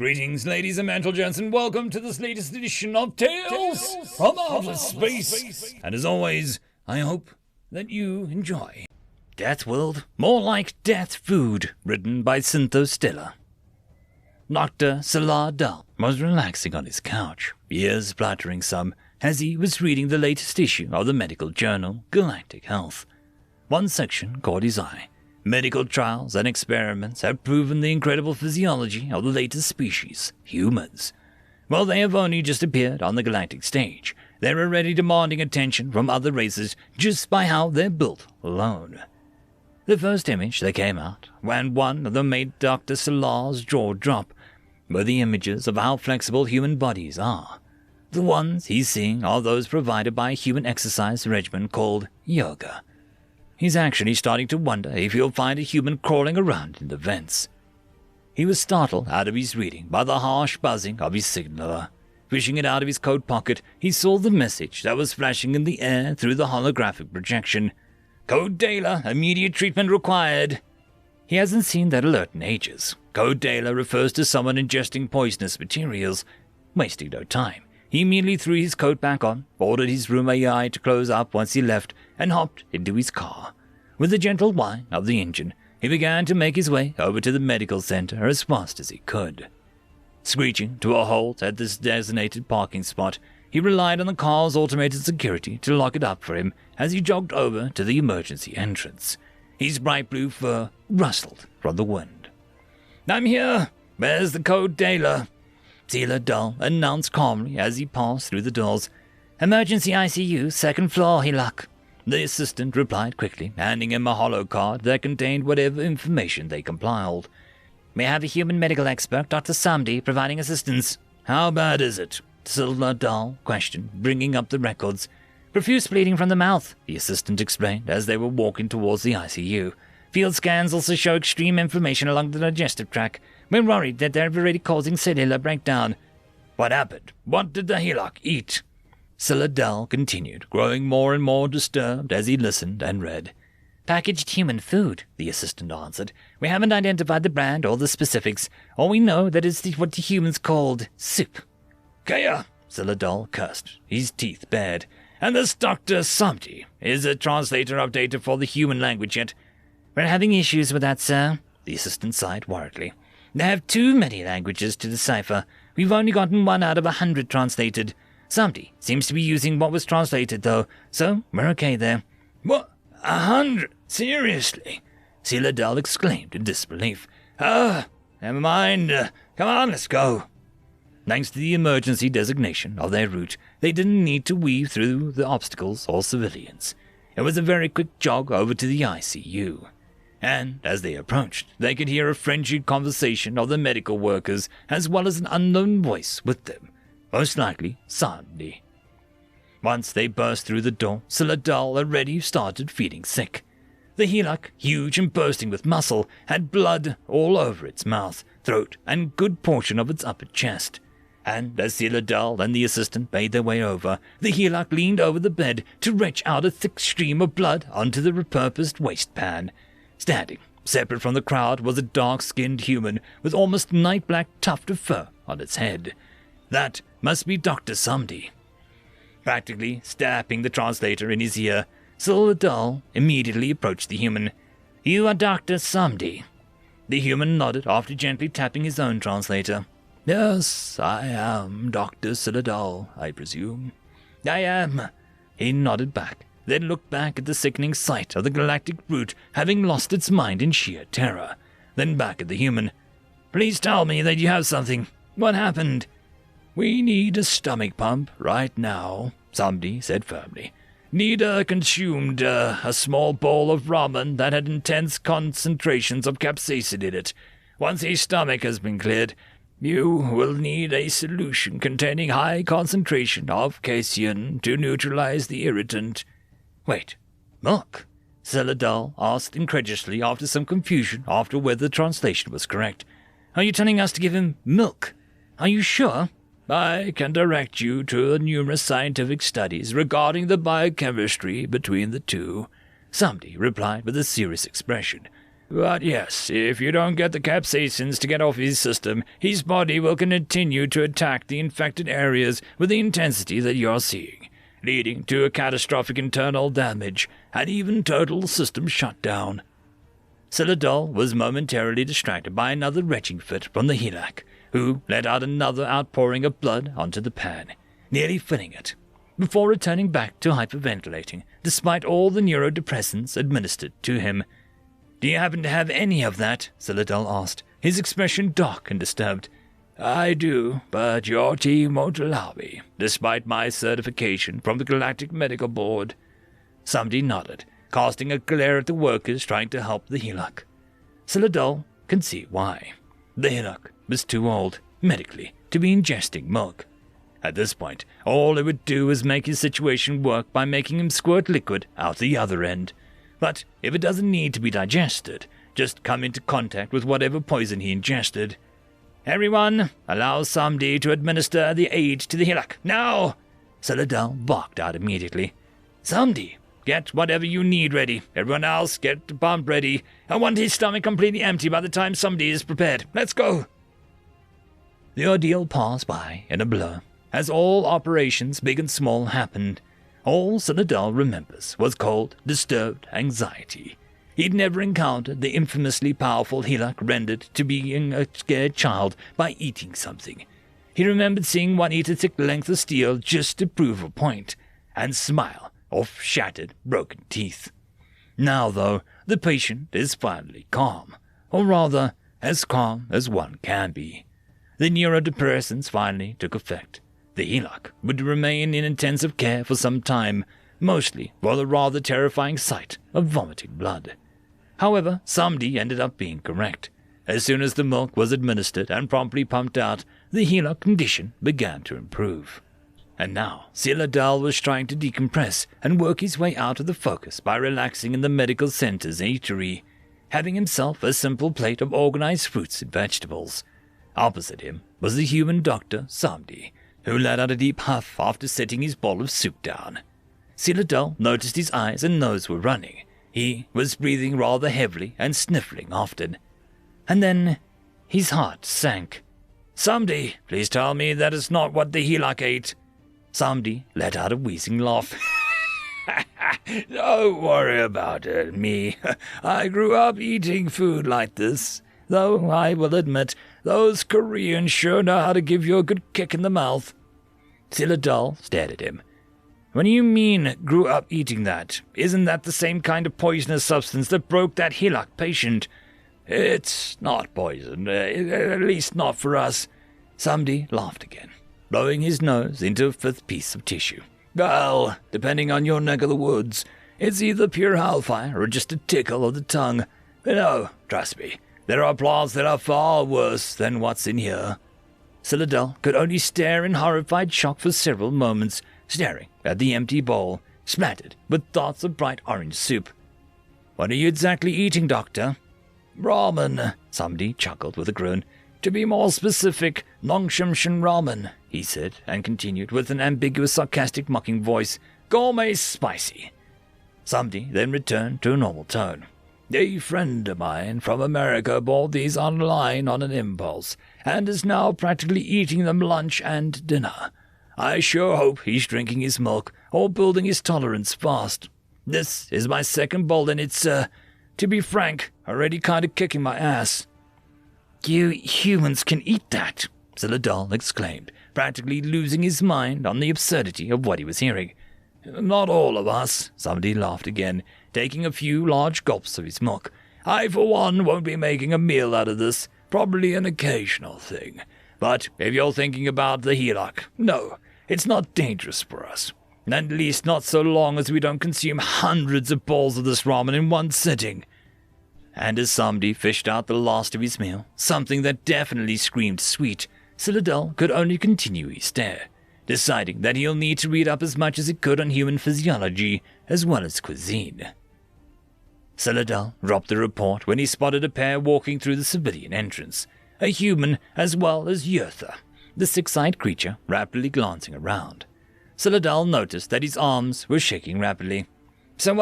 Greetings, ladies and gentlemen, and welcome to this latest edition of Tales from Outer Space. And as always, I hope that you enjoy Deathworld, more like Deathfood, written by SynthoStellar. Dr. Salah Dull was relaxing on his couch, ears spluttering some, as he was reading the latest issue of the medical journal Galactic Health. One section caught his eye. Medical trials and experiments have proven the incredible physiology of the latest species, humans. While they have only just appeared on the galactic stage, they're already demanding attention from other races just by how they're built alone. The first image that came out, when one of them made Dr. Salah's jaw drop, were the images of how flexible human bodies are. The ones he's seeing are those provided by a human exercise regimen called yoga. He's actually starting to wonder if he'll find a human crawling around in the vents. He was startled out of his reading by the harsh buzzing of his signaler. Fishing it out of his coat pocket, he saw the message that was flashing in the air through the holographic projection. Code Dela, immediate treatment required. He hasn't seen that alert in ages. Code Dela refers to someone ingesting poisonous materials. Wasting no time, he immediately threw his coat back on, ordered his room AI to close up once he left, and hopped into his car. With a gentle whine of the engine, he began to make his way over to the medical center as fast as he could. Screeching to a halt at this designated parking spot, he relied on the car's automated security to lock it up for him as he jogged over to the emergency entrance. His bright blue fur rustled from the wind. "I'm here. Where's the Code Dela?" Sailor Dull announced calmly as he passed through the doors. "Emergency ICU, second floor, Hilak." The assistant replied quickly, handing him a hollow card that contained whatever information they compiled. "We have a human medical expert, Dr. Samdi, providing assistance." "How bad is it?" Sailor Dull questioned, bringing up the records. "Profuse bleeding from the mouth," the assistant explained as they were walking towards the ICU. "Field scans also show extreme inflammation along the digestive tract. We're worried that they're already causing cellular breakdown." "What happened? What did the Hilak eat?" Saladel continued, growing more and more disturbed as he listened and read. "Packaged human food," the assistant answered. "We haven't identified the brand or the specifics. All we know that it's what the humans called soup." "Kaya!" Saladel cursed, his teeth bared. "And this Dr. Samdi, is a translator updated for the human language yet?" "We're having issues with that, sir," the assistant sighed worriedly. "They have too many languages to decipher. We've only gotten 1 out of 100 translated. Samdi seems to be using what was translated, though, so we're okay there." "What? 100? Seriously?" Saladel exclaimed in disbelief. Never mind. Come on, let's go." Thanks to the emergency designation of their route, they didn't need to weave through the obstacles or civilians. It was a very quick jog over to the ICU. And as they approached, they could hear a frenzied conversation of the medical workers as well as an unknown voice with them, most likely Sandy. Once they burst through the door, Saladal already started feeling sick. The Hilak, huge and bursting with muscle, had blood all over its mouth, throat, and good portion of its upper chest. And as Saladal and the assistant made their way over, the Hilak leaned over the bed to retch out a thick stream of blood onto the repurposed wastepan. Standing, separate from the crowd, was a dark-skinned human with almost night-black tuft of fur on its head. That must be Dr. Samdi. Practically snapping the translator in his ear, Saladal immediately approached the human. "You are Dr. Samdi." The human nodded after gently tapping his own translator. "Yes, I am Dr. Saladal, I presume." "I am." He nodded back, then looked back at the sickening sight of the galactic brute having lost its mind in sheer terror, then back at the human. "Please tell me that you have something. What happened?" "We need a stomach pump right now," Samdi said firmly. "Nida consumed a small bowl of ramen that had intense concentrations of capsaicin in it. Once his stomach has been cleared, you will need a solution containing high concentration of casein to neutralize the irritant." "Wait, milk?" Saladal asked incredulously after some confusion after whether the translation was correct. "Are you telling us to give him milk? Are you sure?" "I can direct you to numerous scientific studies regarding the biochemistry between the two," Samdi replied with a serious expression. But yes, if you don't get the capsaicins to get off his system, his body will continue to attack the infected areas with the intensity that you're seeing, leading to a catastrophic internal damage and even total system shutdown. Citadel was momentarily distracted by another retching fit from the Helak, who let out another outpouring of blood onto the pan, nearly filling it, before returning back to hyperventilating, despite all the neurodepressants administered to him. "Do you happen to have any of that?" Citadel asked, his expression dark and disturbed. "I do, but your team won't allow me, despite my certification from the Galactic Medical Board." Somebody nodded, casting a glare at the workers trying to help the Helak. Citadel can see why. The Helak was too old, medically, to be ingesting milk. At this point, all it would do is make his situation work by making him squirt liquid out the other end. But if it doesn't need to be digested, just come into contact with whatever poison he ingested. "Everyone, allow Samdi to administer the aid to the Helak, now!" Citadel barked out immediately. "Samdi, get whatever you need ready. Everyone else, get the pump ready. I want his stomach completely empty by the time somebody is prepared. Let's go!" The ordeal passed by in a blur, as all operations big and small happened. All Citadel remembers was cold, disturbed anxiety. He'd never encountered the infamously powerful Helak rendered to being a scared child by eating something. He remembered seeing one eat a thick length of steel just to prove a point, and smile off shattered, broken teeth. Now, though, the patient is finally calm, or rather, as calm as one can be. The neurodepressants finally took effect. The Helak would remain in intensive care for some time, mostly for the rather terrifying sight of vomiting blood. However, Samdi ended up being correct. As soon as the milk was administered and promptly pumped out, the Helak condition began to improve. And now, Citadel was trying to decompress and work his way out of the focus by relaxing in the medical center's eatery, having himself a simple plate of organized fruits and vegetables. Opposite him was the human doctor, Samdi, who let out a deep huff after setting his bowl of soup down. Citadel noticed his eyes and nose were running. He was breathing rather heavily and sniffling often. And then his heart sank. "Samdi, please tell me that is not what the Helak ate." Samdi let out a wheezing laugh. "Don't worry about it, me. I grew up eating food like this. Though I will admit, those Koreans sure know how to give you a good kick in the mouth." Citadel stared at him. "What do you mean, grew up eating that? Isn't that the same kind of poisonous substance that broke that Helak patient?" "It's not poison, at least not for us." Samdi laughed again, blowing his nose into a fifth piece of tissue. "Well, depending on your neck of the woods, it's either pure hellfire or just a tickle of the tongue. But no, trust me, there are plants that are far worse than what's in here." Citadel could only stare in horrified shock for several moments, staring at the empty bowl, splattered with dots of bright orange soup. "What are you exactly eating, Doctor?" "Ramen," Samdi chuckled with a groan. "To be more specific, Nongshimshin ramen," he said, and continued with an ambiguous, sarcastic, mocking voice. "Gourmet spicy." Samdi then returned to a normal tone. "A friend of mine from America bought these online on an impulse, and is now practically eating them lunch and dinner. I sure hope he's drinking his milk or building his tolerance fast. This is my second bowl, and it's, to be frank, already kind of kicking my ass." "You humans can eat that," Citadel exclaimed, practically losing his mind on the absurdity of what he was hearing. "Not all of us," somebody laughed again, taking a few large gulps of his milk. "I, for one, won't be making a meal out of this, probably an occasional thing. But if you're thinking about the Helak, no, it's not dangerous for us. At least not so long as we don't consume hundreds of bowls of this ramen in one sitting." And as Samdi fished out the last of his meal, something that definitely screamed sweet, Citadel could only continue his stare, deciding that he'll need to read up as much as he could on human physiology as well as cuisine. Citadel dropped the report when he spotted a pair walking through the civilian entrance, a human as well as Yurtha, the six-eyed creature rapidly glancing around. Citadel noticed that his arms were shaking rapidly. "So,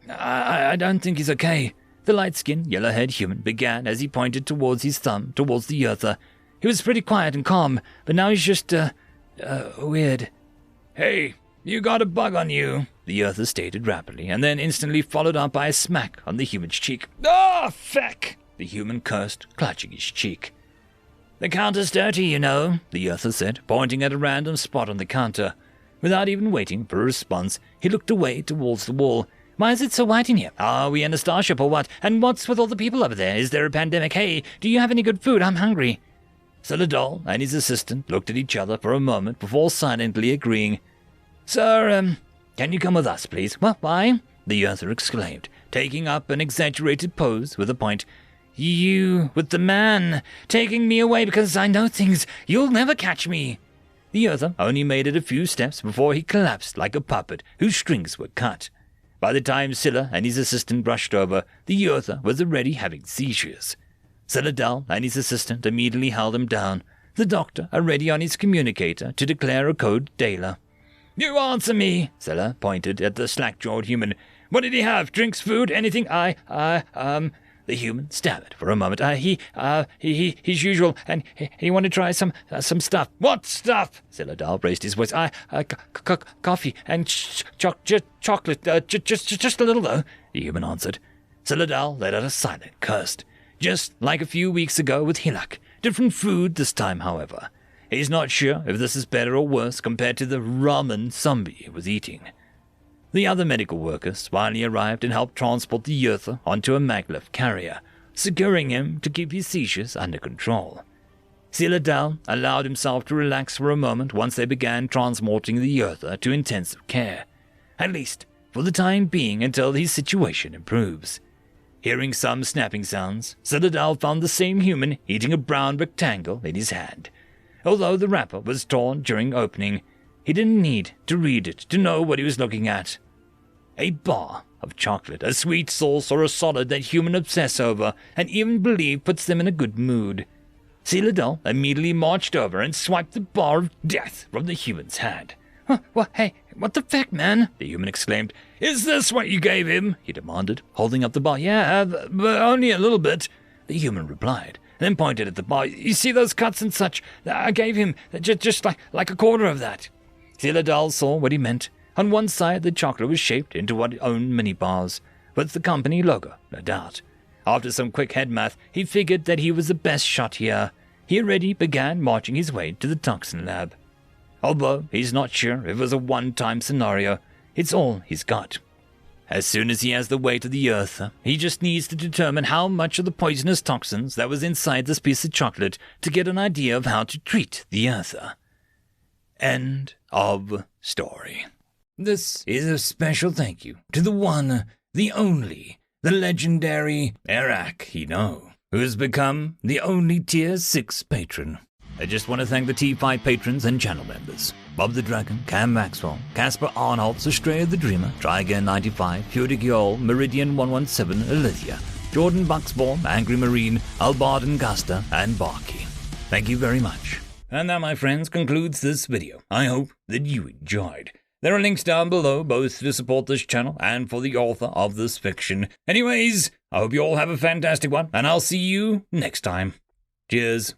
I don't think he's okay," The light-skinned, yellow-haired human began as he pointed towards his thumb towards the Earther. He was pretty quiet and calm, but now he's just, weird. "Hey, you got a bug on you," the Earther stated rapidly, and then instantly followed up by a smack on the human's cheek. "Ah, feck!" the human cursed, clutching his cheek. "The counter's dirty, you know," the Earther said, pointing at a random spot on the counter. Without even waiting for a response, he looked away towards the wall. "Why is it so white in here? Are we in a starship or what? And what's with all the people over there? Is there a pandemic? Hey, do you have any good food? I'm hungry." Celadol and his assistant looked at each other for a moment before silently agreeing. "Sir, can you come with us, please?" "What, why?" the Earther exclaimed, taking up an exaggerated pose with a point. "You, with the man, taking me away because I know things. You'll never catch me." The Earther only made it a few steps before he collapsed like a puppet whose strings were cut. By the time Scylla and his assistant brushed over, the Earther was already having seizures. Celadal and his assistant immediately held him down, the doctor already on his communicator to declare a code Dayler. "You answer me," Scylla pointed at the slack-jawed human. "What did he have? Drinks, food, anything?" The human stammered for a moment. His usual, and he wanted to try some stuff." "What stuff?" Celadal raised his voice. Coffee and chocolate, just a little, though," the human answered. Celadal let out a silent curse, just like a few weeks ago with Hilak. Different food this time, however. He's not sure if this is better or worse compared to the ramen zombie was eating. The other medical workers finally arrived and helped transport the Earther onto a maglev carrier, securing him to keep his seizures under control. Celadal allowed himself to relax for a moment once they began transporting the Earther to intensive care, at least for the time being until his situation improves. Hearing some snapping sounds, Celadal found the same human eating a brown rectangle in his hand. Although the wrapper was torn during opening, he didn't need to read it to know what he was looking at. A bar of chocolate, a sweet sauce or a solid that humans obsess over and even believe puts them in a good mood. Celadal immediately marched over and swiped the bar of death from the human's hand. Hey, what the feck, man?" the human exclaimed. "Is this what you gave him?" he demanded, holding up the bar. "Yeah, but only a little bit," the human replied, then pointed at the bar. "You see those cuts and such? I gave him just like a quarter of that." Celadal saw what he meant. On one side, the chocolate was shaped into what owned mini bars, with the company logo, no doubt. After some quick head math, he figured that he was the best shot here. He already began marching his way to the toxin lab. Although he's not sure if it was a one-time scenario, it's all he's got. As soon as he has the weight of the Earth, he just needs to determine how much of the poisonous toxins that was inside this piece of chocolate to get an idea of how to treat the Earth. End of story. This is a special thank you to the one, the only, the legendary Eric Hino, who has become the only Tier 6 patron. I just want to thank the T5 patrons and channel members. Bob the Dragon, Cam Maxwell, Casper Arnholtz, Estrella the Dreamer, Tryagain95, Pudic Yol, Meridian117, Alithia, Jordan Bucksborn, Angry Marine, Albarden Gusta, and Barkey. Thank you very much. And that, my friends, concludes this video. I hope that you enjoyed. There are links down below, both to support this channel and for the author of this fiction. Anyways, I hope you all have a fantastic one, and I'll see you next time. Cheers.